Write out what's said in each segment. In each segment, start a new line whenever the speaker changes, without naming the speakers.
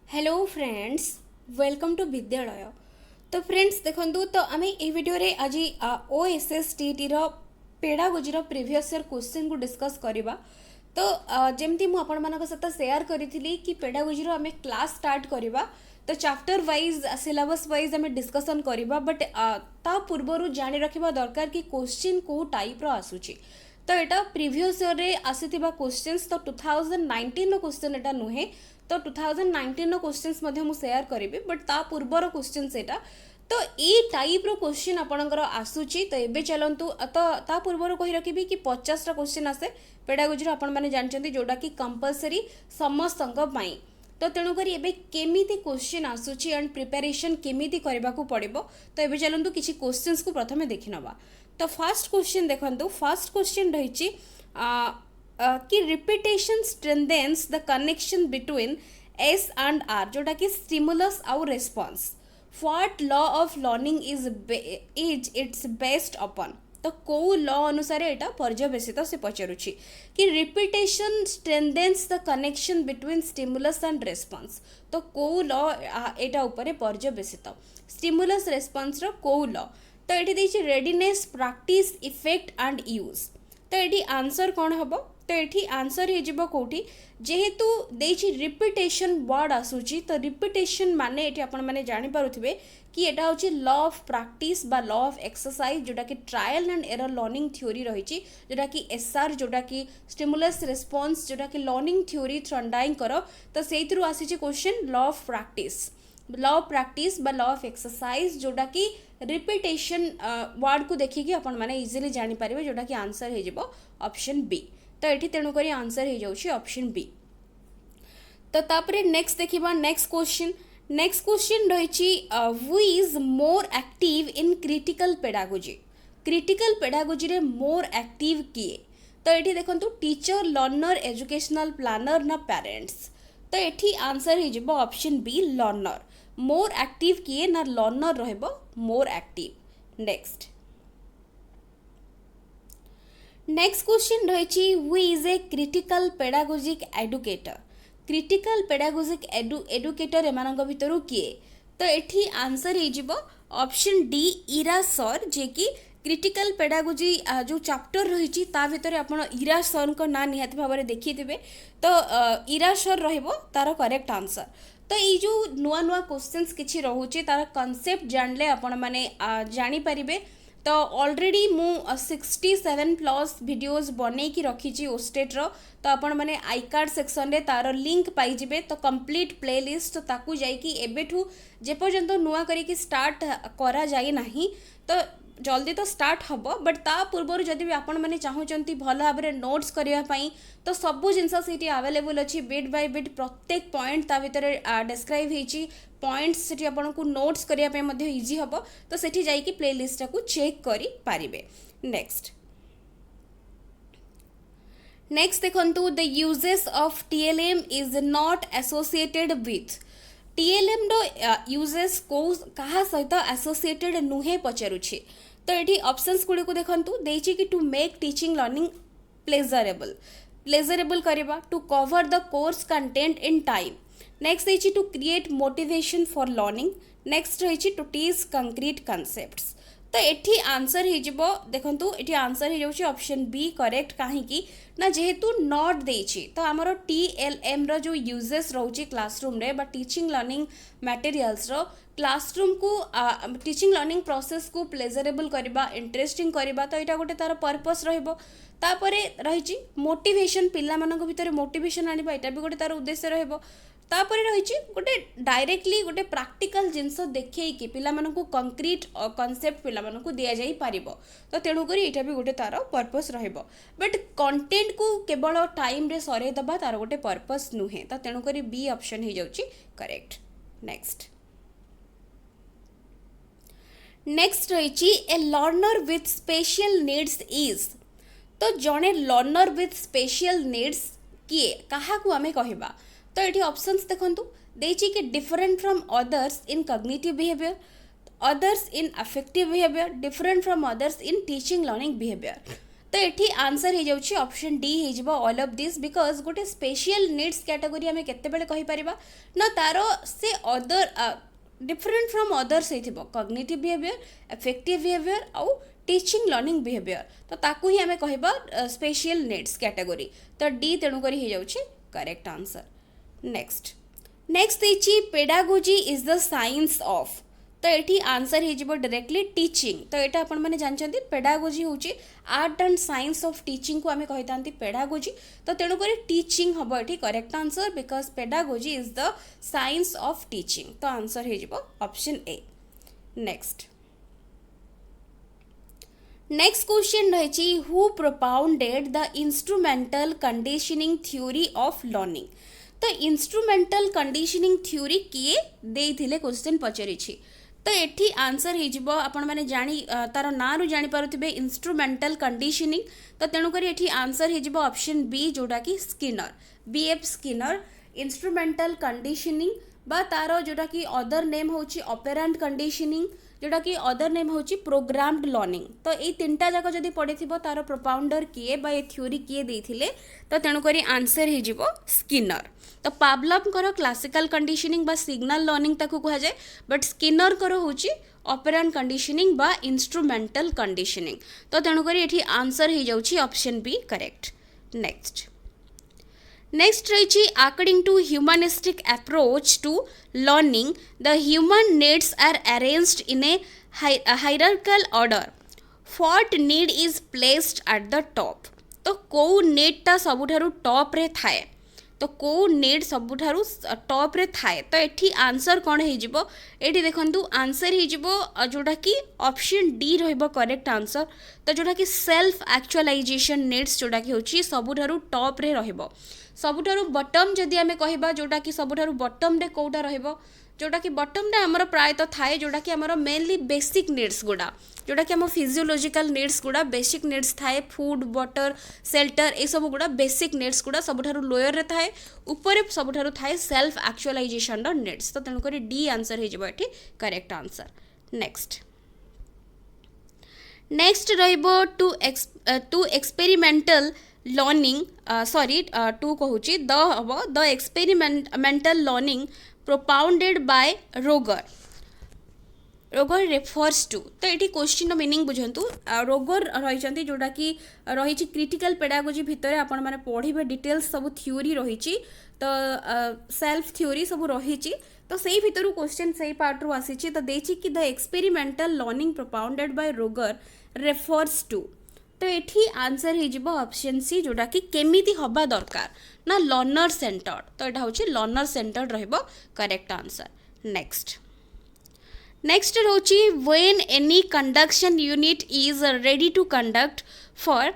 Hello friends, welcome to विद्यालय। तो friends देखंतु तो आम ये वीडियो रे आज OSSTT pedagogy previous year question को डिस्कस करवा। तो जमती मुझे सहित सेयार करी कि पेडागोजी आम क्लास स्टार्ट करवा। तो चैप्टर वाइज सिलेबस वाइज आम डिस्कसन करवा, बट ता पूर्वर जानी रखा दरकार कि क्वेश्चन को टाइप आसूची। तो यहाँ प्रीवियस ईयर रे आसीथिबा क्वेश्चंस तो 2019 रो क्वेश्चन एटा नुहे। तो 2019 रो क्वेश्चंस मध्य मु शेयर करिवि, बट ता पूर्वर क्वेश्चंस एटा। तो ए टाइप रो क्वेश्चन आपणकर आसूची। तो एबे चलंतु तो ता पूर्वर कहि रखिबि कि 50 टा क्वेश्चन आसे पेडागोजी रो आपण माने जानचंती जोडा कि कंपलसरी समस्तंग पई। तो तेणुकरी एबे केमिति क्वेश्चन आसूची एंड प्रिपरेशन केमिति करबा को पड़िबो। तो एबे चलंतु किछि क्वेश्चंस को प्रथमे देखि नबा। तो फर्स्ट क्वेश्चन देखंतु। फर्स्ट क्वेश्चन रहिछि कि repetition strengthens the connection between S and R, जोटा कि स्टिमुलस और response. What law of learning is it's based upon. तो कौ लॉ अनुसार यहाँ पर्यवेसित से पचारुछि कि repetition strengthens the connection between stimulus and response. तो कौ लॉ यहाँ उपरे पर्यवेसित, स्टिमुलस रेस्पॉन्स रो कौ लॉ। तो ये देखिए readiness, practice, effect and use. तो ये आंसर कौन हम? तो ये आंसर हो कौटी जेहेतु देछि रिपीटेशन वर्ड आसूची। तो रिपीटेशन माने ये आपण माने जानि पारुथिबे कि एटा होची लॉ ऑफ प्रैक्टिस बा लॉ ऑफ एक्सरसाइज, जोटा कि trial and error learning theory रहिछि, जोटा कि एसआर, जोटा कि स्टिमुलस रेस्पॉन्स, जोटा कि लर्निंग थ्योरी थ्रंडाइंग करो। तो सेइथरु आसीछि question law of practice, law of practice बा लॉ ऑफ एक्सरसाइज, जोटा कि रिपीटेशन वर्ड को देखिकी आपण माने इजीली जानि पारिबे, जोटा कि आंसर हे जिवो ऑप्शन बी। तो ये तेणुक आंसर हो जाउछि ऑप्शन बी। तो तापरे नेक्स्ट देखिबा नेक्स्ट क्वेश्चन। नेक्स्ट क्वेश्चन रहिछि who is more active in critical pedagogy. Critical pedagogy रे मोर एक्टिव किए? तो ये देखंतु टीचर, लर्नर, एजुकेशनल प्लानर ना पेरेंट्स। तो ये आंसर हो जिवो option B learner. More active किए ना लर्नर रहबो more active. Next next question रही who is a critical pedagogic educator. Critical pedagogic educator एमानक भितरु किए? तो ये आंसर हो ऑप्शन डी इरा सर, जे कि क्रिटिकल पेडागोजी जो चैप्टर रही ता भितर आपण इरा सर को ना निहाती भाव में देखिथे। तो इरा सर रहिबो तार करेक्ट आंसर। तो ये जो नुआ नुआ क्वेश्चंस किछि रहुचे तार कॉन्सेप्ट जानले आपण माने जानि परिबे। तो ऑलरेडी मु 67+ वीडियोस बनै कि रखी ओस्टेट रो। तो आपण माने आई कार्ड सेक्शन रे तार लिंक पाई जिबे। तो कंप्लीट प्लेलिस्ट तो ताकू जाई कि एबेठू जे पर्यंत नुआ करी कि स्टार्ट करा जाई नाही, तो जल्दी तो स्टार्ट हबो। बट ता पूर्वर जदि भी आपण माने चाहूचंती भल भाव में नोट्स करिया पई, तो सबु जिनस सेठी अवेलेबल अछि। बिट बाय बिट प्रत्येक पॉइंट ता भितर डिस्क्राइब हेची। पॉइंट्स सेठी आपण को नोट्स करिया पई मध्ये इजी हबो। तो सेठी जाई कि प्लेलिस्ट को चेक करी पारिबे। नेक्स्ट नेक्स्ट देखंतु the uses of TLM is not associated with. TLM रो यूजेस को कहा सहित एसोसिएटेड नुहे पचारुछि। तो ये ऑप्शंस गुड़ी को देखंतु देछि कि to make teaching learning pleasurable, pleasurable करबा, to cover the course content in time. Next देछि to create motivation for learning. Next रही टू टीच कंक्रीट कॉन्सेप्ट्स। तो ये आंसर हो देखो ये आंसर हो जाउछि ऑप्शन बी करेक्ट। कहीं ना जेहेतु नॉट देछि तो आमर TLM रो जो यूजेस रोचे क्लासरूम रे बा टीचिंग लर्निंग मटेरियल्स रो क्लासरूम को टीचिंग लर्निंग प्रोसेस को प्लेजरेबल करबा, इंटरेस्टिंग करबा। तो यहाँ गोटे तार पर्पस रहिबो। तापरे रही मोटिवेशन, पिला मानक भितर मोटिवेशन आनिबा, एटा भी गोटे तार उद्देश्य रहिबो। तापरे रही गोटे डायरेक्टली गोटे प्रैक्टिकल जिनस देखिए पिला मानकु कंक्रीट कॉन्सेप्ट पिला मानकु दिया जाई पारिबो। तो तेणुकरी एटा भी गोटे तार पर्पस रहिबो। बट कंटेंट को केवल टाइम रे सरे दबा तार गोटे पर्पस नुहे। तो तेणुकरी बी ऑप्शन हो जाउछि करेक्ट। नेक्स्ट नेक्स्ट रही ए learner with special needs is. तो जड़े लर्नर विथ स्पेशल नीड्स किए क्या आम कहवा? तो ये ऑप्शंस देखंतु देछि कि different from others in cognitive behaviour, others in affective behaviour, different from others in teaching learning behaviour. तो एठी आंसर हो जाउछि ऑप्शन डी हो जिवो ऑल ऑफ दिस बिकॉज गोटे स्पेशल नीड्स कैटेगरी आमे केते बेले कहि परिबा ना तारो से अदर डिफरेंट फ्रॉम अदर्स हेथिबो कॉग्निटिव बिहेवियर इफेक्टिव बिहेवियर आउ टीचिंग लर्निंग बिहेवियर तो ताकू ही आमे कहबा स्पेशल नीड्स कैटेगरी तो डी तेणु करी हो जाउछि करेक्ट आंसर नेक्स्ट देछि pedagogy is the science of तो ये आंसर हो डायरेक्टली टीचिंग तो यहाँ आपण मैंने जानते पेडागोजी हूँ art and science of teaching को आम कही पेडागोजी तो तेणुक टीचिंग हम ये correct answer because pedagogy is the science of teaching तो आंसर हो ऑप्शन ए नेक्स्ट क्वेश्चन रही who propounded the instrumental conditioning theory of learning तो इंस्ट्रूमेंटल कंडीशनिंग थ्योरी किए देइथिले क्वेश्चन पचारि तो ये आंसर हो आपण मैंने जानी तार ना रु जानी पारुथिबे इंस्ट्रूमेंटल कंडीशनिंग तो तेणुक ये आंसर हो ऑप्शन बी जोटा कि Skinner BF Skinner instrumental conditioning बा तार जोटा कि अदर नेम होची ऑपरेंट कंडीशनिंग जोटा कि अदर नेम होची प्रोग्राम्ड लर्निंग तो ये तीनटा जाक जदि पढ़िथिबो तार प्रोपाउंडर किए बा ये थ्योरी किए देइथिले तो तेणुक आंसर हो स्किनर तो पावलोव क्लासिकल कंडीशनिंग बा सिग्नल लर्निंग ताकू कहा जाए बट स्किनर होची ऑपरेंट कंडीशनिंग बा इंस्ट्रूमेंटल कंडीशनिंग तो तेणुक ये आंसर हो जाउची ऑप्शन बी करेक्ट नेक्स्ट रही according to humanistic approach to learning the human needs are arranged in a hierarchical order what need is placed at the top तो कौ नीडटा सबुठारु top रे थाए तो कौ नीड सबुठारु टॉप रे थाए तो ये आंसर कौन हो ये देखु आंसर हो जोटा कि ऑप्शन डी रहिबो करेक्ट आंसर तो जोटा कि सेल्फ एक्चुअलाइजेशन नीड्स जोटा कि होची सबुठारु टॉप रे रहिबो सबुठारु बटम जदि आमे कहिबा जोटा कि सबुठारु बटम रे कोटा रहिबो जोटा कि बटम रे हमर प्रायत थाए जोटा कि हमर मेनली बेसिक नीड्स गुडा जोटा कि हम फिजियोलॉजिकल नीड्स गुडा बेसिक नीड्स थाए फूड वाटर शेल्टर ए सब गुडा बेसिक नीड्स गुडा सबुठारु लोअर रे थाए ऊपर सबुठारु थाए सेल्फ एक्चुअलाइजेशन रो नीड्स तो तेणुक डी आंसर हो जाए करेक्ट आंसर नेक्स्ट रहिबो टू एक्सपेरिमेंटल लर्निंग टू कहूची the experimental learning propounded by Roger refers to तो ये क्वेश्चन मीनिंग बुझंतु रोगर रही जोटा कि रही क्रिटिकल पेडागोजी भितर आपण माने पढ़िबे डिटेल्स सब थ्योरी रही तो सेल्फ थ्योरी सब रही तो सही भितर क्वेश्चन सही पार्ट रू आसी तो देछि कि the experimental learning propounded by Roger refers to तो ये आंसर हो ऑप्शन सी जोटा कि केमिति हबा दरकार ना लर्नर सेंटर्ड तो यहाँ हूँ लर्नर सेंटर्ड रहिबो करेक्ट आंसर नेक्स्ट रोची when any conduction unit is ready to conduct for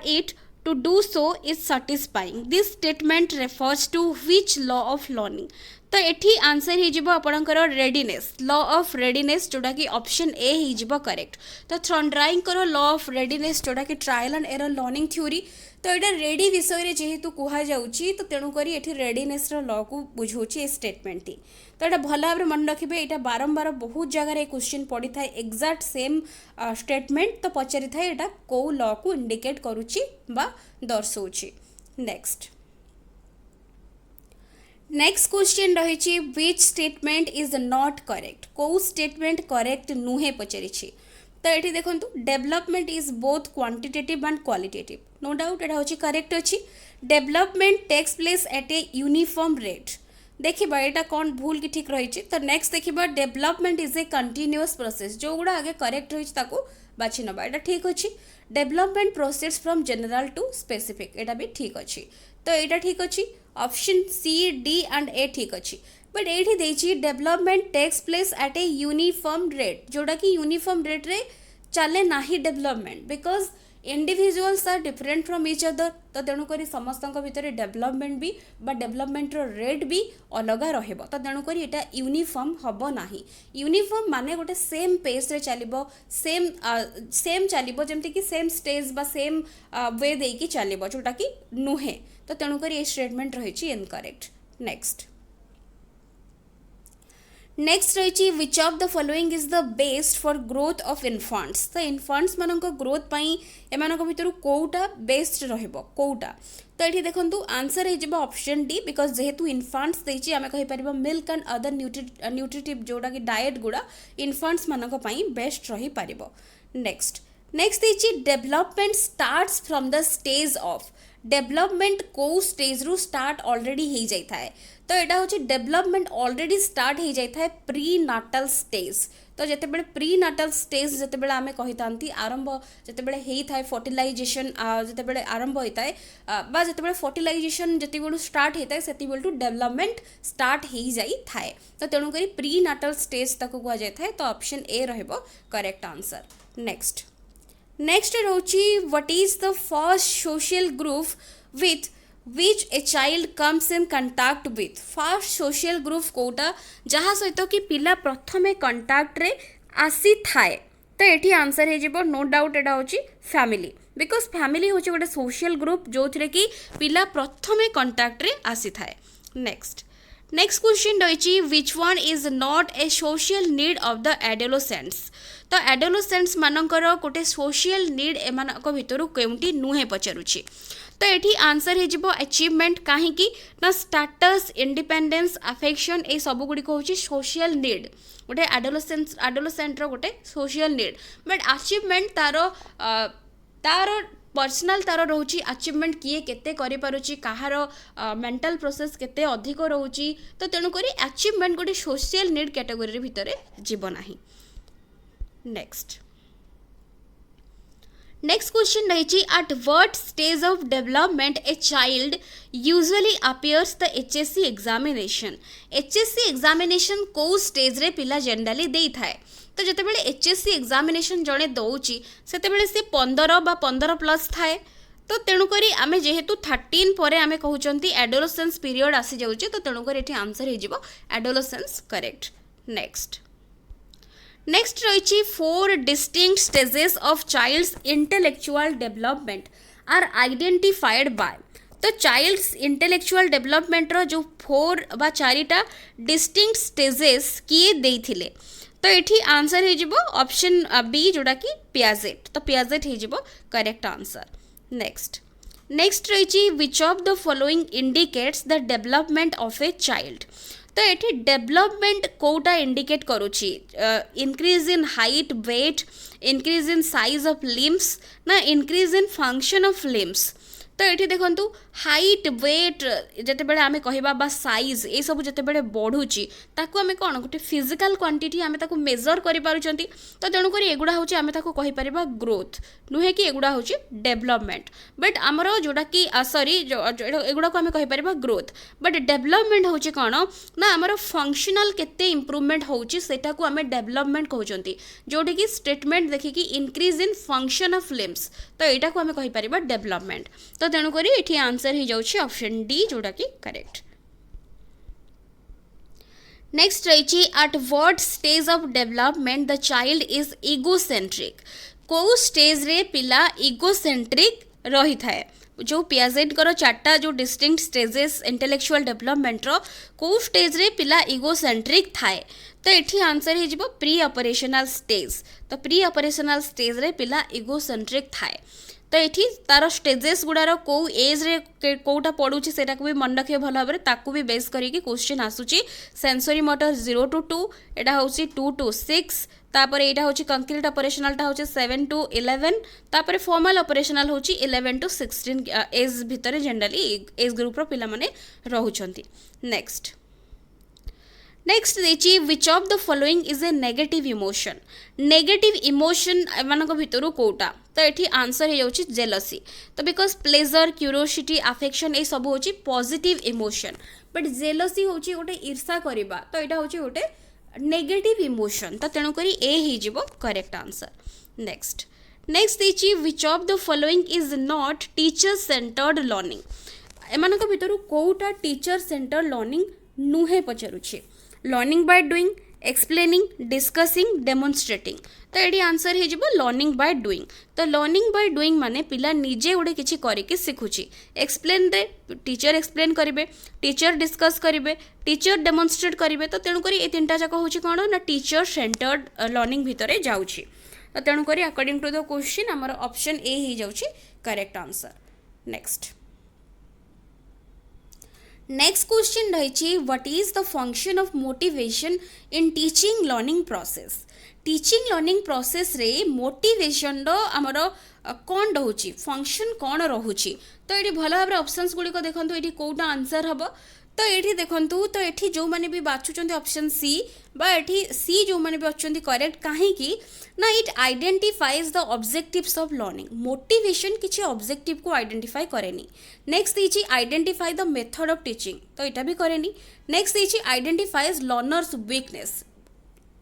it to do so is satisfying this statement refers to which law of learning तो एठी आंसर हो आपणकर readiness law of readiness जोटा कि option A हो correct तो थ्रंडराइंग करो law of readiness जोटा कि trial and error learning theory तो यहाँ रेडी विषय जेहेतु कहुच्छी तो तेणुक ये रेडीनेस लॉ को बुझाऊँ ये स्टेटमेंट टी तो यहाँ भल भाव मन रखिए यहाँ बारंबार बहुत जगह क्वेश्चन पड़ी था एक्जाक्ट सेम स्टेटमेंट तो पचारि था यहाँ कौ लॉ को इंडिकेट करुच्ची बा दर्शाऊँगी नेक्स्ट क्वेश्चन रही which statement is not correct कौ स्टेटमेंट करेक्ट नुहे पचारि तो ये देखो development is both quantitative and qualitative no doubt यहाँ हूँ करेक्ट अच्छी development takes place at a uniform rate देखिए यहाँ कौन भूल कि ठीक रही तो नेक्स्ट देखिए development is a continuous process जो गुड़ा आगे करेक्ट रही बाछि नवा यहाँ ठीक अच्छी development process from general to specific यहाँ भी ठीक अच्छी तो यहाँ ठीक अच्छी option C D and A ठीक अच्छी बट ये development takes place at a uniform rate जोटा कि यूनिफॉर्म रेट रे चले ना development because individuals are different from each other तो तेणुक समस्त भितर डेवलपमेंट भी बा डेवलपमेंट रेट भी अलग रहिबो तो तेणुक यहाँ यूनिफॉर्म हम ना यूनिफॉर्म माने गोटे सेम पेस रे चलिबो सेम चलिबो जेमति कि सेम स्टेज बा सेम वे देकी चलिबो जोटा कि नुहे तो तेणुक ये स्टेटमेंट रही इनकरेक्ट नेक्स्ट रही which of the following is the best for growth of infants तो इन्फांट्स मान ग्रोथ एम भर कौटा बेस्ट रौटा तो ये देखो आंसर हो ऑप्शन डी बिकज जेहेतु इन्फांट्स देती आम कहीपर मिल्क एंड अदर न्यूट्रिटिव जोटा कि डाएट गुड़ा इन्फांट्स मान बेस्ट रही पार next next development starts from the stage of development कौ स्टेज रु स्टार्ट ऑलरेडी हो जाए तो यहाँ हूँ डेवलपमेंट ऑलरेडी स्टार्ट हो जाए प्री नाटल स्टेज तो जिते बड़े प्री नाटल स्टेज जिते बड़े आमे कही था आरंभ जिते बड़े होता है फर्टिलाइजेशन जिते बड़े आरंभ होता है बा जिते बड़े फर्टिलाइजेशन जिते बड़ू स्टार्ट होता है से डेवलपमेंट स्टार्ट हो जाई थाए तो तेणुक प्री नाटल स्टेज तक कह जाए तो ऑप्शन ए रहिबो करेक्ट आंसर नेक्स्ट नेक्स्ट रोची what is the first social group with which a child comes in contact with first social group कोटा जहाँ सहित कि पिला प्रथमे कंटाक्ट रे आसी थाए तो ये आंसर हो नो डाउट एटा होची फैमिली बिकॉज फैमिली होची गोटे सोशल ग्रुप जो थे कि पिला प्रथमे कंटाक्ट रे आसी थाए नेक्स्ट नेक्स्ट क्वेश्चन रही which one is not A social need of the adolescents तो एडोलेसेंट्स मानकर गोटे सोशल नीड एम भितर केउंटी नुहे पचारुछि तो ये आंसर हो अचीवमेंट कहीं ना स्टाटस इंडिपेंडेंस अफेक्शन ये सब गुड़िक हूँ सोशल नीड गोटे एडोलेसेंट गोटे सोशल नीड बट अचीवमेंट तार पर्सनाल तार रोची अचीवमेंट किए केते करि पारुची कहार मेंटल प्रोसेस केते अधिक रोची तो तेणुक अचीवमेंट गोटे सोशल नीड कैटेगोरी भितर जीव नाही नेक्स्ट नेक्स्ट क्वेश्चन रही at what stage of development a child usually appears the HSC examination HSC examination को स्टेज रे पिला जनरली देई थाए तो जिते बड़े एचएससी एग्जामिनेशन जड़े दौची से 15 बा 15 प्लस थाए तो तेणुक आम जेहेतु 13 पर आम कहते एडोलेसेंस पीरियड आसी जाऊँचे तो तेणुक ये आंसर हो एडोलेसेंस करेक्ट नेक्स्ट नेक्स्ट रही 4 distinct stages of child's intellectual development are identified by तो चाइल्ड्स इंटेलेक्चुअल डेवलपमेंट रो जो 4 बा 4टा डिस्टिंक्ट स्टेजेस किए देइथिले तो ये आंसर हो ऑप्शन बी जोड़ा कि पियाजेट तो पियाजेट हो करेक्ट आंसर नेक्स्ट नेक्स्ट रही which of the following indicates the development of a child तो ये डेवलपमेंट कोटा इंडिकेट करुची increase in height weight increase in size of limbs ना increase in function of limbs तो ये देखु हाइट वेट जिते बड़े आम कह साइज ये सब जिते बड़े बढ़ुची ताकू आम कौन गोटे फिजिकल क्वांटिटी आम ताकू मेजर कर पारुचंती तो तेणुक एगुड़ा हूँ आम ताकू कहीपर ग्रोथ नुहे कि एगुड़ा हूँ डेवलपमेंट बट आमर जोटा कि सॉरी एगुड़ा को आम कहीपर ग्रोथ बट डेवलपमेंट हूँ कौन ना आमर फंक्शनल केते इम्प्रूवमेंट होची सेटा को आम डेवलपमेंट कहते जोटा कि स्टेटमेंट देखिकी increase in function of limbs तो यहाँ को आम कहीपर डेवलपमेंट तो तेणुक ये आंसर हो जाऊँ ऑप्शन डी जोटा कि करेक्ट नेक्स्ट रही at what stage of development the child is egocentric को स्टेज रे पिला इगोसेंट्रिक रही थाए जो पियाजेट कर 4टा जो डिस्टिंक्ट स्टेजेस इंटेलेक्चुअल डेवलपमेंट रो को स्टेज रे पिला इगोसेंट्रिक थाए तो ये आंसर हो प्री ऑपरेशनल स्टेज तो प्री ऑपरेशनल स्टेज रे पिला इगोसेंट्रिक थाए तो ये तार स्टेजेस गुड़ार कौ एज रे कौटा पड़ुची से भी मन रखिए भल भाव ताकू भी बेस करके क्वेश्चन आसूची सेंसरी मोटर 0 to 2 एटा होची 2 to 6 तापर एटा होची कंक्रीट ऑपरेशनलटा होची 7 to 11 तापर फॉर्मल ऑपरेशनल होची 11 to 16 एज भितर जनरली एज ग्रुप रो पिला माने रहुचंती नेक्स्ट नेक्स्ट देखिए which of the following is a negative emotion एमानक भितर कोटा तो ये आंसर हो जेलसी तो बिकॉज प्लेजर क्यूरियोसिटी अफेक्शन ये सब हूँ पॉजिटिव इमोशन बट जेलसी हूँ गोटे ईर्षा करवा तो यहाँ हूँ गोटे नेगेटिव इमोशन तो तेणुक ए हो करेक्ट आंसर नेक्स्ट नेक्स्ट देखिए which of the following is not teacher centred learning एमानक भितर कोटा टीचर सेंटर लर्निंग नुहे पचारुछे learning by doing explaining, discussing, demonstrating. तो ये आंसर हो लर्निंग बाय डूइंग। तो लर्निंग बाय डूइंग माने पिला निजे गोटे किसी करके शिखुची। एक्सप्लेन दे टीचर एक्सप्लेन करेंगे, टीचर डिस्कस करेंगे, टीचर डेमोन्स्ट्रेट करेंगे। तो तेणुक ये तीनटा जाक हूँ कौन ना टीचर सेंटर्ड लर्निंग भितर जाऊँगी। तो तेणुक अकॉर्डिंग टू द क्वेश्चन आमर ऑप्शन ए ही जाऊँगी करेक्ट आंसर। नेक्स्ट क्वेश्चन रही what is the function of motivation in teaching learning process. Teaching learning process रे मोटिवेशन आमर कौन रोचे फंक्शन कौन रोचे। तो ये भल भाव ऑप्शंस गुड़िक देखो ये कौटा आंसर हम। तो ये देखूँ तो ये जो मैंने भी बाछुं ऑप्शन सी ये सी जो मैंने भी अच्छा करेक्ट कहीं ना it identifies the objectives of learning. Motivation किसी ऑब्जेक्टिव को आइडेंटिफाई करेनी। नेक्स्ट ये identify the method of teaching तो यहाँ भी करेनी। नेक्स्ट ये आइडेंटिफाइज लर्नर्स वीकनेस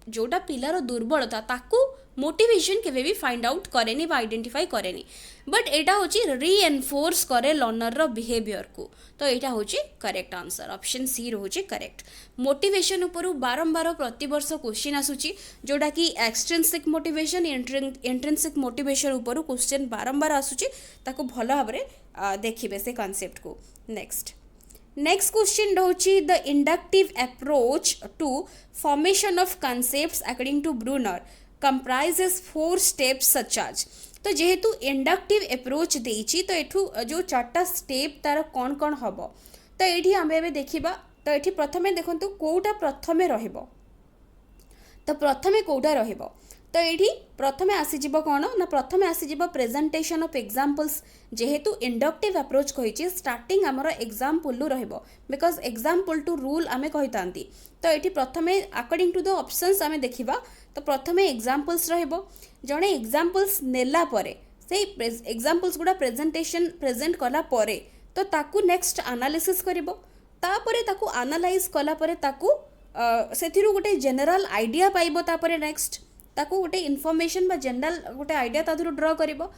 जोटा पिलार दुर्बलता ताकू मोटिवेशन केवे भी फाइंड आउट करेनी बा आइडेंटिफाई करेनी। बट एटा होची रीएनफोर्स करे लर्नर रो बिहेवियर को। तो यहाँ हूँ करेक्ट आंसर ऑप्शन सी रोचे करेक्ट। मोटिवेशन उपरू बारंबार प्रतिवर्ष क्वेश्चन आसूची जोटा कि एक्सट्रिंसिक मोटिवेशन इंट्रिंसिक मोटिवेशन उपरू क्वेश्चन बारंबार आसूची ताको भल भाव देखिए से कॉन्सेप्ट को। नेक्स्ट क्वेश्चन रोची the inductive approach to formation of concepts according to Bruner comprises 4 steps such आज। तो जेहेतु इंडक्टिव अप्रोच देइछि तो एठू जो 4टा स्टेप तार कौन कौन हम तो ये आम देखा। तो ये प्रथमे देखो कौटा प्रथमे रहिबो। तो प्रथमे कौटा रहिबो तो ये प्रथमे आसीज कौन ना प्रथमे आसीज प्रेजेंटेशन ऑफ एग्जांपल्स। जेहेतु इंडक्टिव अप्रोच कही स्टार्टिंग आमर एग्जांपल रहिबो बिकॉज एग्जांपल टू रूल आमे कहितांती। तो ये प्रथमे अकॉर्डिंग टू द ऑप्शंस आमे देखिबा। तो प्रथमे एग्जांपल्स रहिबो जणे एग्जांपल्स नेला परे से एग्जांपल्स गुडा प्रेजेंटेशन प्रेजेंट कला परे तो ताकू नेक्स्ट एनालिसिस करिबो। तापरे ताकू एनालाइज कला परे ताकू सेथिरु गोटे जनरल आइडिया पाइबो। तापरे नेक्स्ट ताकू गोटे इनफॉरमेशन बा जनरल गोटे आइडिया तादुरु ड्रॉ करिबो।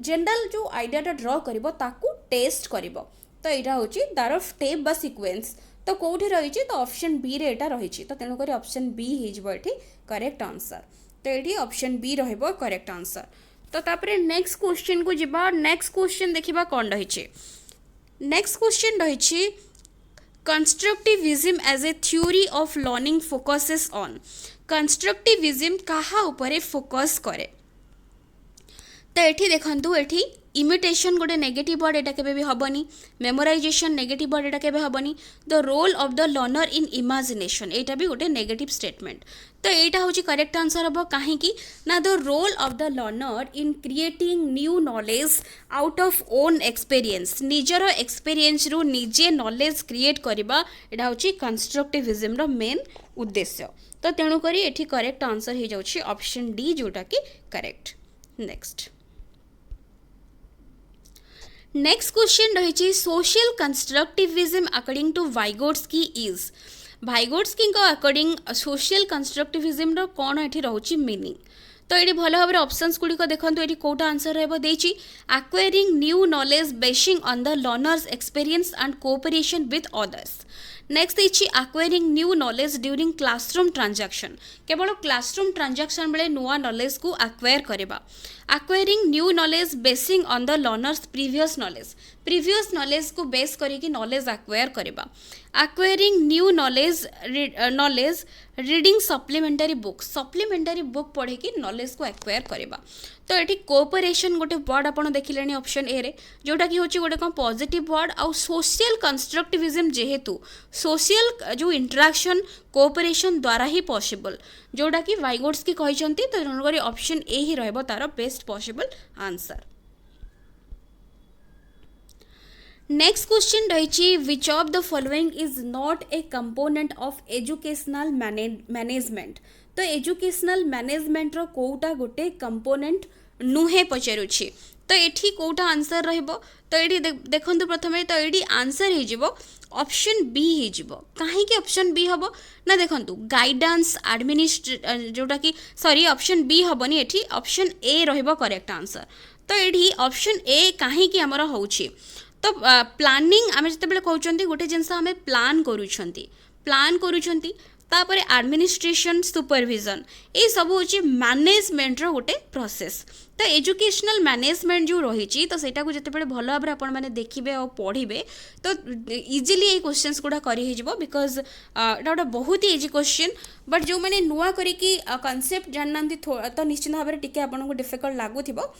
जनरल जो आइडियाटा ड्रॉ करिबो ताकू टेस्ट करिबो। तो यहाँ हूँ तार स्टेप बा सिक्वेन्स। तो कौटी रही तो ऑप्शन बी रे एटा रही। तो तेणुक ऑप्शन बी हो करेक्ट आंसर। तो ये ऑप्शन बी रहिबो करेक्ट आंसर। तो तापरे नेक्स्ट क्वेश्चन को जिबा। नेक्स्ट क्वेश्चन देखिबा कौन रही। नेक्स्ट क्वेश्चन रही constructivism as a theory of learning focuses on. Constructivism कहा उपरे फोकस करे। तो ये देखंतु ये इमिटेशन गोटे नेगेटिव वर्ड एटा केबे भी हबनी। मेमोराइजेशन नेगेटिव वर्ड एटा केबे हबनी। The role of the learner in imagination एटा भी गोटे नेगेटिव स्टेटमेंट। तो यहाँ हूँ करेक्ट आंसर हम कहीं ना the role of the learner in creating new knowledge out of own experience. निजर एक्सपीरियंस रु निजे नॉलेज क्रिएट करबा एटा हूँ कंस्ट्रक्टिविज्म रो मेन उद्देश्य। तो तेणुक ये करेक्ट आंसर हो जाउछि ऑप्शन डी जोटा कि करेक्ट। नेक्स्ट क्वेश्चन रही social constructivism according to Vygotsky is. Vygotsky according social constructivism रो कौन ये रोचे मीनिंग। तो ये भल भाव ऑप्शंस गुड़िक देखो ये कौटा आंसर रही acquiring new knowledge basing on the learner's experience and cooperation with others. Next इछि acquiring new knowledge during classroom transaction केवल क्लासरूम ट्रांजैक्शन बेले नुआ नॉलेज को एक्वायर करबा। Acquiring new knowledge basing on the learner's previous knowledge को base करिकी knowledge acquire करबा। Acquiring new knowledge reading supplementary book पढ़े कि नॉलेज को एक्वायर करबा। तो ये कोऑपरेशन गोटे वर्ड आपन देखिले ऑप्शन ए रे जोटा कि होची गोटे कौन पॉजिटिव वर्ड। आउ सोशल कंस्ट्रक्टिविज्म जेहेतु सोशल जो इंटरेक्शन कोऑपरेशन द्वारा ही पॉसिबल जोटा कि वाइगोट्स्की कहते। तो ऑप्शन ए ही रहबो तार best possible answer. Next question रही which of the following is not a component of educational management. तो एजुकेशनल मैनेजमेंट रो कोटा गोटे कंपोनेंट नुहे पचारुछि। तो ये कौटा आंसर रहिबो। तो ये देखो प्रथम तो ये आंसर हो ऑप्शन बी हो। कहीं ऑप्शन बी हम ना देखो गाइडेंस जोटा कि सॉरी ऑप्शन बी हेनी ये ऑप्शन ए रहिबो करेक्ट आंसर। तो ये ऑप्शन ए कहीं आमर होउछि। तो प्लानिंग आम जिते कहते गोटे जिनस आम प्लान करूँ तापर एडमिनिस्ट्रेशन सुपरविजन ये सब हूँ मैनेजमेंट रो गोटे प्रोसेस। तो एजुकेशनल मैनेजमेंट जो रही तो सेटा को जिते भल भाव आपण मैंने देखिए और पढ़े तो इजिली ये क्वेश्चंस गुड़ा कर बिकज एटा गोटे बहुत ही इजी क्वेश्चन बट जो मैंने नुआ करी कनसेप्ट जानना तो निश्चित भाव में टी आपको डिफिकल्ट लगुव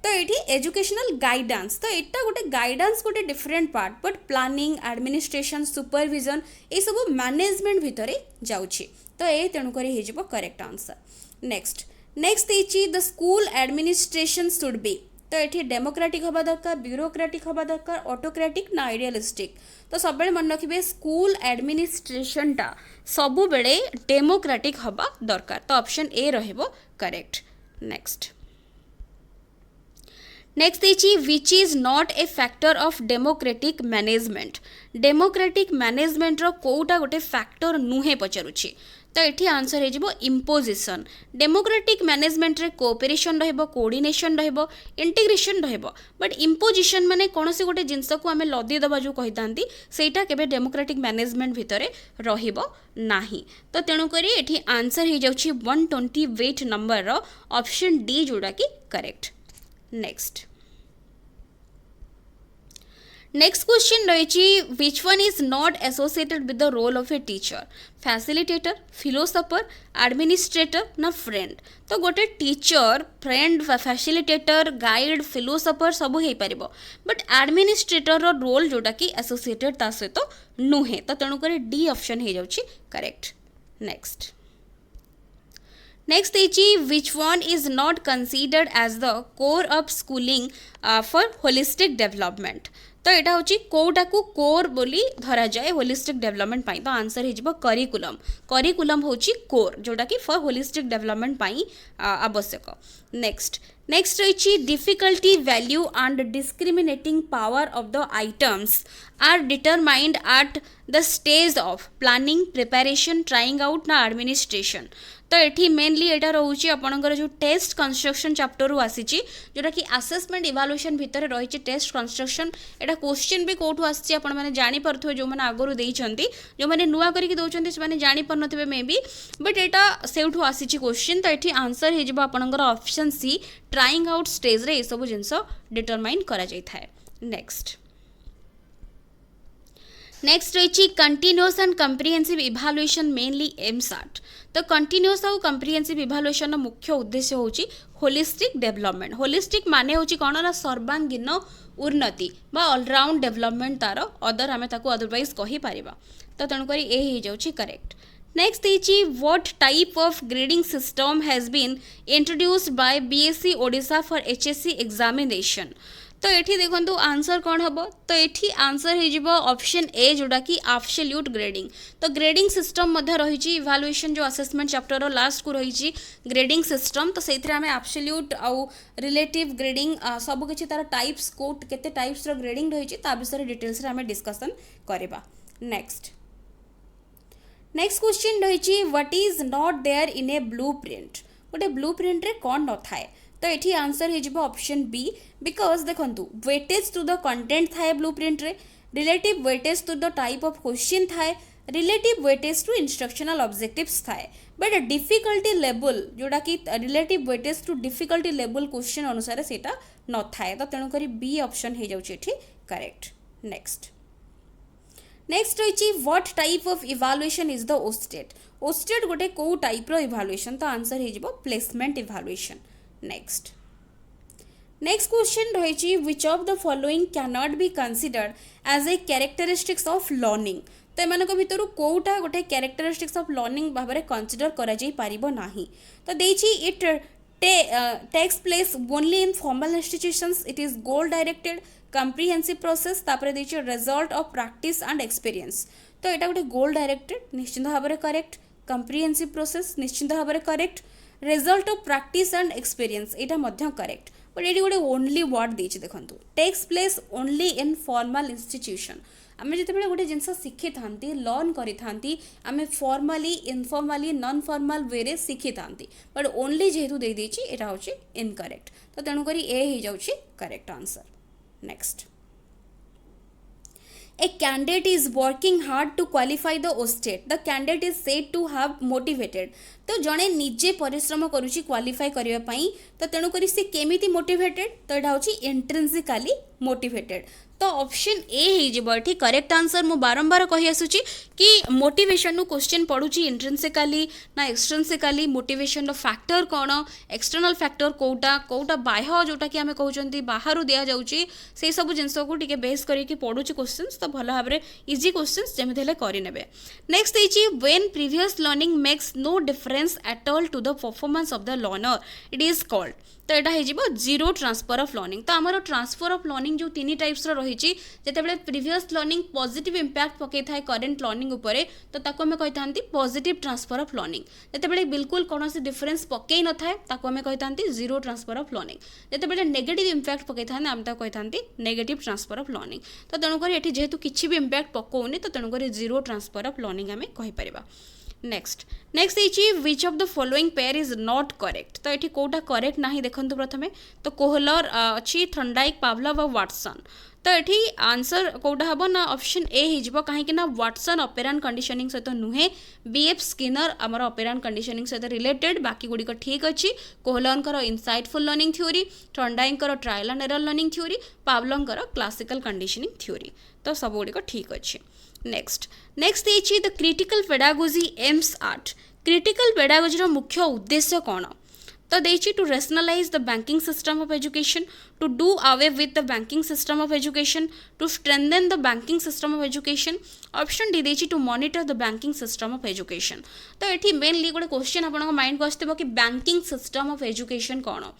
तो ये एजुकेशनल गाइडेंस तो यहाँ गोटे गाइडेंस गोटे different part but planning administration supervision ये सब मैनेजमेंट भितर जाऊँगी तो ये तेणुक हो correct answer. Next the school administration should be तो ये डेमोक्रेटिक हवा दरकार ब्यूरोक्रेटिक हवा दरकार ऑटोक्रेटिक ना आइडियलिस्टिक तो सब मन रखिए स्कूल एडमिनिस्ट्रेशन टा सबु बेले डेमोक्रेटिक हवा दरकार तो ऑप्शन ए रहिबो करेक्ट। नेक्स्ट देखिए which is not a factor of democratic management democratic management रो कोटा गोटे फैक्टर नुहे पचारुछि तो ये आंसर हो इम्पोजिशन डेमोक्रेटिक मैनेजमेंट रे कोऑपरेशन रहबो कोऑर्डिनेशन रहबो इंटीग्रेशन रहबो बट इम्पोजिशन माने कौन से गोटे जिनस को आम लदी दबा जो कही सेटा केबे डेमोक्रेटिक मैनेजमेंट भितर रहबो नाही तो तेणुक ये आंसर हो जाउछि 128 नंबर रो ऑप्शन डी जोड़ा कि करेक्ट। नेक्स्ट क्वेश्चन रही which one is not associated with the role of a teacher facilitator philosopher administrator ना फ्रेंड तो गोटे teacher friend facilitator guide philosopher सब हो पार बट एडमिनिस्ट्रेटर रो रोल जोटा कि एसोसिएटेड ता सहित नुहे तो तेणुक डी ऑप्शन हो जाउछि करेक्ट। नेक्स्ट देखिए which one is not considered as the core of schooling for holistic development तो यहाँ हूँ कौटा को कोर बोली धरा जाए होलिस्टिक डेवलपमेंट पाई तो आंसर हो करिकुलम हूँ कोर जोटा कि फॉर होलिस्टिक डेवलपमेंट पाई आवश्यक। नेक्स्ट रही difficulty value and discriminating power of the items are determined at the stage of planning preparation trying out ना एडमिनिस्ट्रेशन तो ये मेनली यहाँ रोचे आपंकर जो टेस्ट कंस्ट्रक्शन चैप्टर आसी जोटा कि असेसमेंट इवालुएशन भितर रही टेस्ट कंस्ट्रक्शन यहाँ क्वेश्चन भी कौटू आसने जापर जो मैंने आगुरी देते जो मैंने नुआ करके दौरान से जापर थे मे बी बट यहाँ से आसी क्वेश्चन तो ये आंसर होकर option C trying out stage रे सब जिनस डिटरमाइन करा जाए। नेक्स्ट रही continuous and comprehensive evaluation mainly एमसाट तो कंटिन्यूअस और कंप्रिहेंसिव इभालुएशन मुख्य उद्देश्य होची होलिस्टिक डेवलपमेंट होलिस्टिक माने होची कौन ना सर्वांगीन उन्नति बा ऑलराउंड डेवलपमेंट तार अदर आम अदरवाइज कही पारिबा तो तेणुक ये हो जाउची करेक्ट। नेक्स्ट देखिए what type of grading system has been introduced by BSC Odisha for HSC examination तो ये देखो आंसर कौन हम तो ये आंसर हो ऑप्शन ए जोड़ा कि एब्सोल्यूट ग्रेडिंग तो ग्रेडिंग सिस्टम रही इवालुएशन जो असेसमेंट चैप्टर लास्ट को रही ग्रेडिंग सिस्टम तो से आम एब्सोल्यूट आउ रिलेटिव ग्रेडिंग सब किसी तार टाइप्स कोट केते टाइप्स रो ग्रेडिंग रही विषय डिटेल्स आम डिस्कसन करवा। नेक्स्ट क्वेश्चन रही what is not there in a blueprint गोटे ब्लू प्रिंट रे कौन न थाए तो ये आंसर हो ऑप्शन बी बिकज देखु वेटेज टू द कंटेंट थाए ब्लू प्रिंट रे relative weightage to the type of question थाए relative weightage to instructional objectives थाए बट डिफिकल्टी लेवल जोड़ा कि relative weightage to difficulty level question अनुसार से न थाए तो तेणुक बी ऑप्शन हो जाउछि करेक्ट। नेक्स्ट रही what type of evaluation is the outset outset गोटे कौ टाइप रो इवालुएशन तो आंसर हो प्लेसमेंट इवालुएशन। नेक्स्ट क्वेश्चन रही which of the following can not be considered as a characteristics of learning तो एमान भितर कौटा गोटे कैरेक्टरिस्टिक्स ऑफ लर्निंग भाव में कंसीडर करा जाई पारिबो नाही तो देछि it takes place only in formal institutions it is goal directed comprehensive process तापर देछि result of practice and experience तो यहाँ गोटे गोल डायरेक्टेड निश्चित भाव में करेक्ट कंप्रिहेंसिव प्रोसेस निश्चित भाव में correct result of practice and experience यहाँ करेक्ट बट ये गोटे ओनली वर्ड देछि देखो takes place only in formal institution um जिते गोटे जिनस शिखी था लर्न करी um formally informally non formal way रे शिखी था बट ओनली जेहेतु दे देछि एटा होछि इनकरेक्ट तो तेणुक ए हो जाउछि correct answer. Next A candidate is working hard to qualify the OSTET. The candidate is said to have motivated. तो जड़े निजे परिश्रम करुच्ची क्वालिफाई करने तो तेणुक सी केमी मोटिवेटेड तो यहाँ हूँ इंट्रिंसिकाली मोटिवेटेड तो ऑप्शन ए हो करेक्ट आंसर मु बारंबार कही आसुची कि मोटिवेशन नु क्वेश्चन पढ़ुची इंट्रिंसिकाली ना एक्सट्रिंसिकाली मोटिवेशन फैक्टर कौन एक्सटर्नल फैक्टर कोटा बाह्य जोटा कि आम कहते बाहर दि जाऊँगी से सब जिनस को टी बेस करके पढ़ुची क्वेश्चंस तो भल भाव में इजी क्वेश्चंस जमी हेल्ले करेंगे नेक्स्ट देखिए when previous learning makes no difference at all to the performance of the learner it is called तो यहाँ हो जीरो ट्रांसफर ऑफ लर्निंग तो आमर ट्रांसफर ऑफ लर्निंग जो तीन टाइप्स रही जिते प्रीवियस लर्निंग पॉजिटिव इंपैक्ट पकई था करेंट लर्निंग उपरे तो ताको आम कही था पॉजिटिव ट्रांसफर ऑफ लर्निंग जिते बिल्कुल कौन सी डिफरेंस पकई न था ताको आम कही था जीरो ट्रांसफर ऑफ लर्निंग जिते नेगेटिव इंपैक्ट पकई था आम ताको कही था नेगेटिव ट्रांसफर ऑफ लर्निंग तो तेणुक ये जेहेतु किसी भी इंपैक्ट पकाउनी तो तेणुक जीरो ट्रांसफर ऑफ लर्निंग आम कहीपर next which of the following pair is not correct तो ये कौटा करेक्ट ना देखो प्रथमे तो कोहलर अच्छी थर्नडाइक पावलोव और वाटसन तो ये आंसर कौटा हम ना ऑप्शन ए हो कहीं वाटसन ऑपेरांट कंडीशनिंग सहित नुहे बीएफ स्किनर आमर ऑपेरांट कंडीशनिंग सहित रिलेटेड बाकी गुड़िक ठीक अच्छी Kohler insightful learning theory Thorndike trial and error learning theory Pavlov classical conditioning theory तो सब गुड़िक ठीक अच्छे next the critical pedagogy aims at critical pedagogy मुख्य उद्देश्य कौन तो देची to rationalise the banking system of education to do away with the banking system of education to strengthen the banking system of education option D देची to monitor the banking system of education तो ये mainly गोटे question आपन mind को आसो कि banking system of education कौन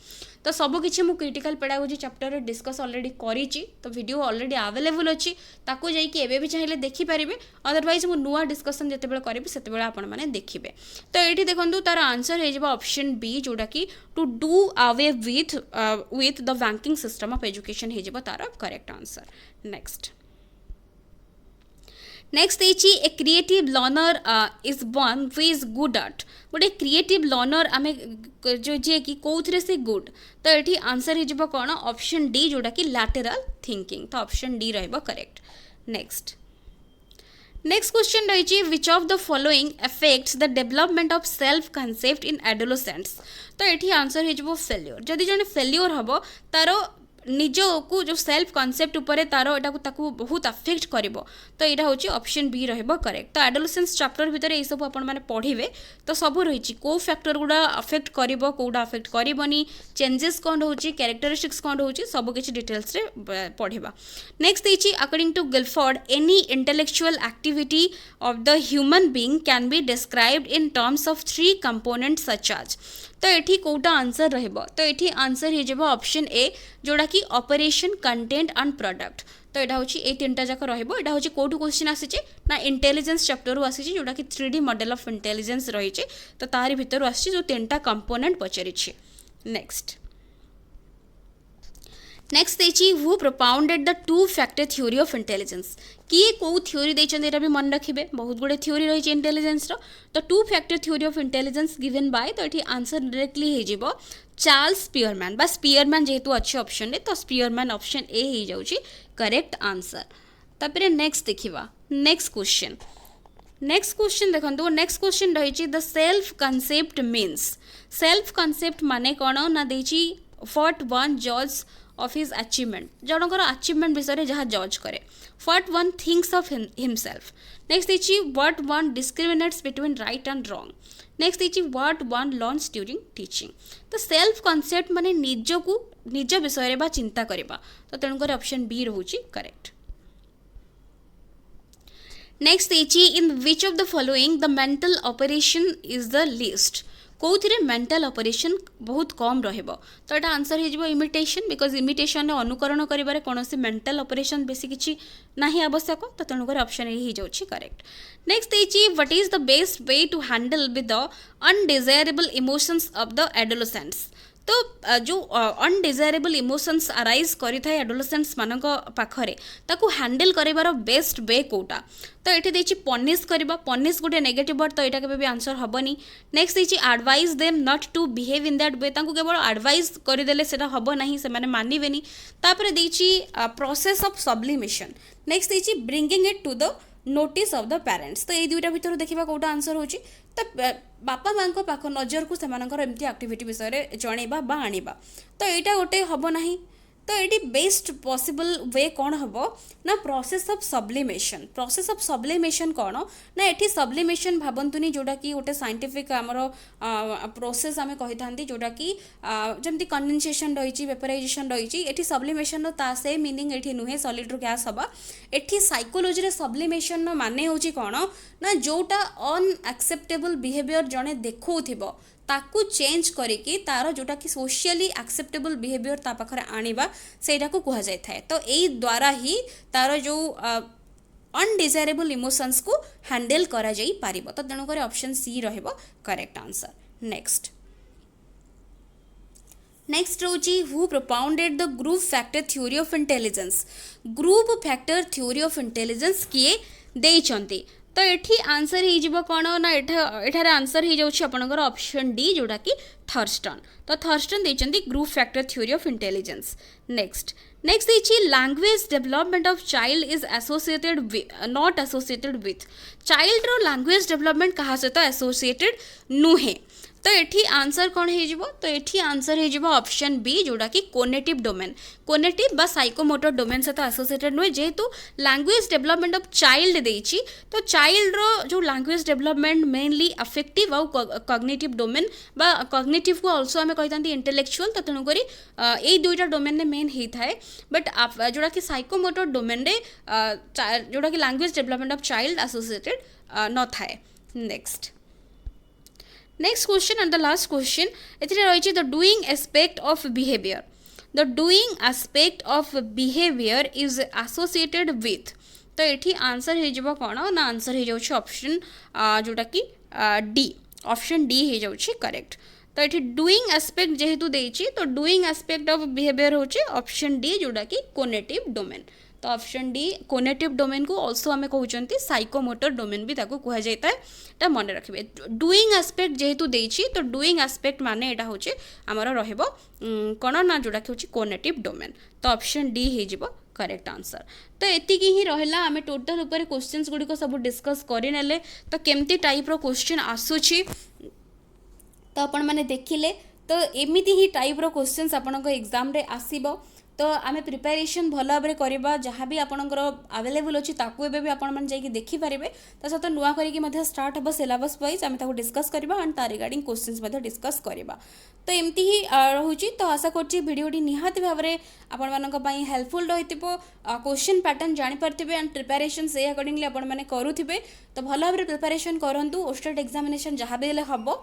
तो सबकि मुझे क्रिटिकल पेडागोजी चैप्टर रे डिस्कस ऑलरेडी करी तो वीडियो ऑलरेडी अवेलेबल अच्छी ताको जाइए एवं भी चाहिए देखिपारे अदरवाइज मुझे नुआ डिस्कसन जिते करी से आपने देखिए तो ये देखो तार आंसर हो ऑप्शन बी जोटा कि to do away with the banking system of education हो तार correct answer next a creative learner is one who is good at गोटे क्रिएटिव लर्नर आम जो जी कि कौन से गुड तो ये आंसर हो कौन ऑप्शन डी जोटा कि लैटेरल थिंकिंग तो ऑप्शन डी रहिबो करेक्ट नेक्स्ट क्वेश्चन रही which of the following affects the development of self concept in adolescents तो ये आंसर हो फेल्योर जदि जन फेल्योर हम तार निज को जो सेल्फ कॉन्सेप्ट उपरे तार एटा को बहुत अफेक्ट करिवो तो यहाँ हूँ ऑप्शन बी रहिबो करेक्ट तो एडोलेसेंस चैप्टर भितर ये सब आपण माने पढ़िबे तो सब रही को फैक्टर गुड़ा अफेक्ट करिवो कोडा अफेक्ट करिवोनी चेंजेस कौन होची कैरेक्टरिस्टिक्स कौन होची सब किछि डिटेल्स रे पढ़िबा नेक्स्ट देछि according to Guilford any intellectual activity of the human being can be described in terms of 3 components such as तो ये कौटा आंसर रहिबो तो ये आंसर हो ऑप्शन ए जोड़ा कि ऑपरेशन कंटेंट एंड प्रोडक्ट तो यहाँ हूँ ये तीन जाक रहिबो यहाँ हूँ कौटू क्वेश्चन आसीचे ना इंटेलिजेंस चैप्टर आसी जोटा कि 3D मॉडल ऑफ इंटेलिजेंस रही तो तारी भितर आसी जो 3टा कंपोनेंट पचारि नेक्स्ट देखिए who propounded the 2 factor theory of intelligence किए कौ थ्योरी देते भी मन रखिए बहुत गुड़े थ्योरी रही इंटेलिजेंस तो 2 factor theory of intelligence given by तो ये आंसर डायरेक्टली हो चार्ल्स स्पीयरमैन बा स्पीयरमैन जेहेतु अच्छे ऑप्शन रे तो स्पीयरमैन ऑप्शन ए हो जाउची करेक्ट आंसर तापर नेक्स्ट देखिबा नेक्स्ट क्वेश्चन देखो नेक्स्ट क्वेश्चन रही the self concept means self concept माने कौन ना देची व्हाट वन जज ऑफ हिज अचीवमेंट जनकर अचीवमेंट विषय जहाँ जज करे what one thinks of himself next देखिए what one discriminates between right and wrong next देखिए what one learns during teaching तो सेल्फ कॉन्सेप्ट माने निज को निज विषय बा चिंता करबा तो तेणुकर ऑप्शन बी रहूची करेक्ट नेक्स्ट देखिए in which of the following the mental operation is the least कौन मेंटल ऑपरेशन बहुत कम रहिबो तो यहाँ आंसर हो इमिटेशन बिकॉज इमिटेशन अनुकरण करिबारे कौन मेंटल ऑपरेशन बेसी किछि नाही आवश्यक तो तेणुकर ऑप्शन ए हो करेक्ट नेक्स्ट देखिए what is the best way to handle with the undesirable emotions of the adolescents तो जो अनडिजायरेबल इमोशंस अराइज करिथाय एडोलसेंट्स मानक पाखरे ताकू हैंडल करिवार बेस्ट वे कोटा तो ये देछि पनिश करबा पनिश गोटे नेगेटिव वर्ड तो यहाँ केबे भी आंसर हबनी नेक्स्ट देछि advise them not to behave in that way तांकू केवल एडवाइज करदेले सेटा हबो नाही से माने मानिबेनी तापरे देछि प्रोसेस ऑफ सब्लिमेशन नेक्स्ट देछि bringing it to the notice of the parents तो ये दुईटा भितर देखा कौटा आंसर होची तो बापा माँ पाख नजर को सेमानकर एमती एक्टिविटी विषय जणेबा बा आनिबा तो यहाँ गोटे हम ना तो ये बेस्ट पॉसिबल वे कौन हम ना प्रोसेस ऑफ सब्लिमेशन कौन ना ये सब्लिमेशन भावतुनी जोटा कि गोटे साइंटिफिक आमर प्रोसेस आम कही था जोटा कि जमती कंडेंसेशन रही वेपराइजेशन रही ये सब्लिमेशन से मीनिंग ये नुहे सॉलिड रू गैस हवा ये साइकोलोजी रे सब्लिमेशन माने होची कौन ना जोटा अनएक्सेप्टेबल बिहेवियर जड़े देखो ताकू चेंज करिकी तार जोटा कि सोशियली एक्सेप्टेबल बिहेवियर ता पाखरे आनिबा सेटा को कहा जाय थाए तो एई द्वारा ही तार जो अनडिजायरेबल इमोशंस को हैंडल करा जाई पारिबो तो तेणु करे ऑप्शन सी रहइबो करेक्ट आंसर नेक्स्ट रोची who propounded the group factor theory of intelligence group factor theory of intelligence किए देइचंती तो ये आंसर हो कौन ना एठार आंसर हो जापर ऑप्शन डी जोटा कि थर्स्टन तो थर्स्टन देते group factor theory of intelligence next देखिए language development of child is associated not associated with child रो लैंग्वेज डेवलपमेंट क्या सहित एसोसिएटेड नुहे तो ये आंसर कौन हो तो ये आंसर हो ऑप्शन बी जोटा कि कोनेटिव डोमेन कोनेटिव बा साइकोमोटर डोमेन सहित एसोसिएटेड नुहे जेहेतु लैंग्वेज डेवलपमेंट ऑफ चाइल्ड देछि तो चाइल्ड रो जो लैंग्वेज डेवलपमेंट मेनली अफेक्टिव आउ कॉग्निटिव डोमेन बा कॉग्निटिव को आल्सो आमे कहि तांती इंटेलेक्चुअल तो तेणु करी ए दुईटा डोमेन ने मेन ही थाए बट जोटा कि साइकोमोटर डोमेन रे जोटा कि language development of child associated न थाए next question and the last question एथिरे रही the doing aspect of behaviour the doing aspect of behaviour is associated with तो ये आंसर हो कौन ना आंसर हो जाउछि ऑप्शन जोटा कि डी ऑप्शन डी हो जाउछि करेक्ट तो ये डूइंग एस्पेक्ट जेहेतु देछि तो डूइंग एस्पेक्ट ऑफ बिहेवियर होछि ऑप्शन डी जोटा कि कोनेटिव डोमेन तो ऑप्शन डी कोनेटिव डोमेन को ऑल्सो आम कहते साइकोमोटर डोमेन भी ताको कहा जाता है मन रखिए डूइंग एस्पेक्ट जेहेतु देछि तो डूइंग एस्पेक्ट माने एटा होछि हमर रहइबो कोन ना जोटा कि होछि कोनेटिव डोमेन तो ऑप्शन डी हे जिवो करेक्ट आंसर तो एतिकी ही रहिला आमे टोटल ऊपर क्वेश्चंस गुडी को सब डिस्कस करि नेले तो केमती टाइप रो क्वेश्चन आसुछि तो आपण माने देखिले तो एमिति ही टाइप रो क्वेश्चंस आपनक एग्जाम रे आसीबो तो आमे प्रिपरेशन भल भाव करवा जहाँ भी आपंकर अवेलेबल अच्छी ताकू एबे भी आपण मैंने जाकि देखिपारे तो सहित नुआ करके स्टार्ट हम सिलेबस वाइज आम डिस्कस करवा एंड ता रिगार्डिंग क्वेश्चंस डिस्कस करवा तो एमती ही रोचे तो आशा करुँची भिडियोटी निहाती भाव में आपण मानी हेल्पफुल रही क्वेश्चन पैटर्न जानीपारे एंड प्रिपरेशन से अकॉर्डिंगली आपने करुवे तो भल भाव प्रिपरेशन करूँ ओस्टेट एग्जामिनेशन जहाँ भी हम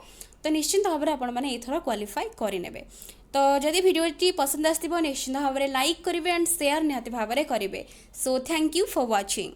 तो निश्चिंत भाव में आपने एथर क्वालिफाई करेंगे तो जदि भिडियोटी पसंद आसो निश्चिंत भाव में लाइक करेंगे एंड शेयर निहाती भाव में करेंगे so thank you for watching.